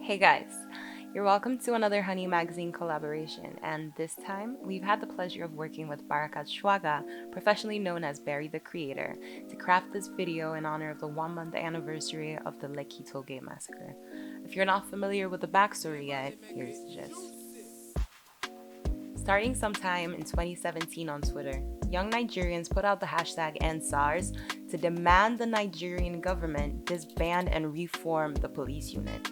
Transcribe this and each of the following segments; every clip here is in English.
Hey guys, you're welcome to another Honey Magazine collaboration, and this time we've had the pleasure of working with Barakat Shwaga, professionally known as Barry the Creator, to craft this video in honor of the 1 month anniversary of the Lekki Toll Gate Massacre. If you're not familiar with the backstory yet, here's the gist. Starting sometime in 2017 on Twitter, young Nigerians put out the hashtag #EndSARS to demand the Nigerian government disband and reform the police unit.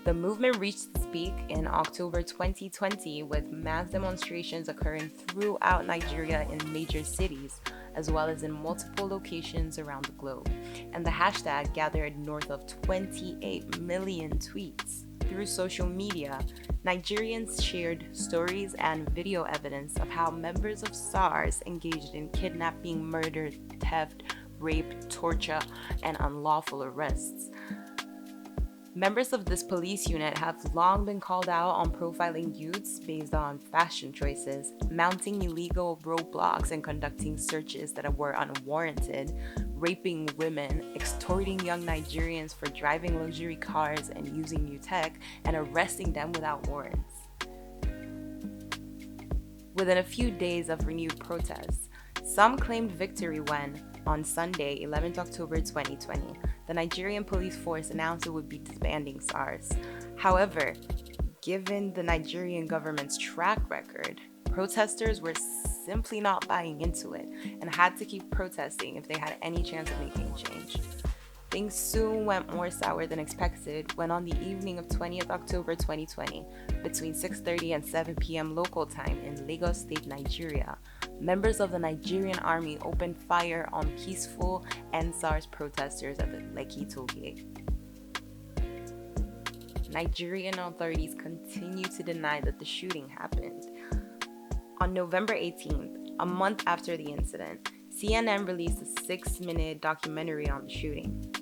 The movement reached its peak in October 2020 with mass demonstrations occurring throughout Nigeria in major cities, as well as in multiple locations around the globe. And the hashtag gathered north of 28 million tweets. Through social media, Nigerians shared stories and video evidence of how members of SARS engaged in kidnapping, murder, theft, rape, torture, and unlawful arrests. Members of this police unit have long been called out on profiling youths based on fashion choices, mounting illegal roadblocks and conducting searches that were unwarranted, raping women, extorting young Nigerians for driving luxury cars and using new tech, and arresting them without warrants. Within a few days of renewed protests, some claimed victory when, on Sunday, 11th October 2020, the Nigerian police force announced it would be disbanding SARS. However, given the Nigerian government's track record, protesters were simply not buying into it and had to keep protesting if they had any chance of making change. Things soon went more sour than expected when on the evening of 20th October 2020, between 6:30 and 7 p.m. local time in Lagos State, Nigeria, members of the Nigerian army opened fire on peaceful #EndSARS protesters at the Lekki Toll Gate. Nigerian authorities continue to deny that the shooting happened. On November 18th, a month after the incident, CNN released a 6-minute documentary on the shooting.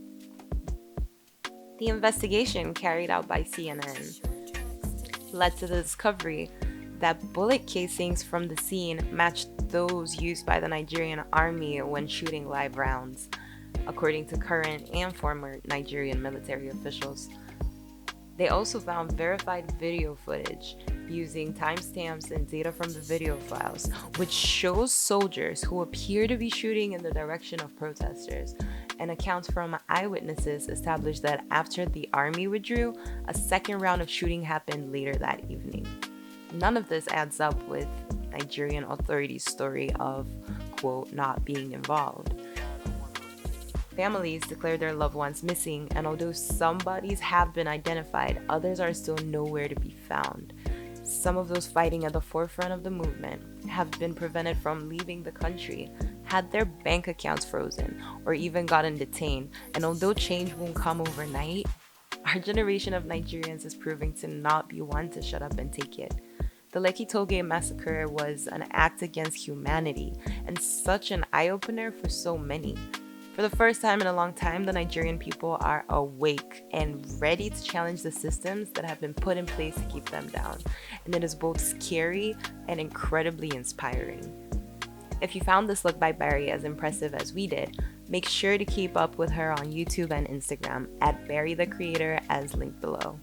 The investigation carried out by CNN led to the discovery that bullet casings from the scene matched those used by the Nigerian army when shooting live rounds, according to current and former Nigerian military officials. They also found verified video footage using timestamps and data from the video files, which shows soldiers who appear to be shooting in the direction of protesters, and accounts from eyewitnesses established that after the army withdrew, a second round of shooting happened later that evening. None of this adds up with Nigerian authorities' story of, quote, not being involved. Families declared their loved ones missing, and although some bodies have been identified, others are still nowhere to be found. Some of those fighting at the forefront of the movement have been prevented from leaving the country, had their bank accounts frozen, or even gotten detained. And although change won't come overnight, our generation of Nigerians is proving to not be one to shut up and take it. The Lekki Toll Gate Massacre was an act against humanity and such an eye-opener for so many. For the first time in a long time, the Nigerian people are awake and ready to challenge the systems that have been put in place to keep them down. And it is both scary and incredibly inspiring. If you found this look by Barri as impressive as we did, make sure to keep up with her on YouTube and Instagram at Barri the Creator as linked below.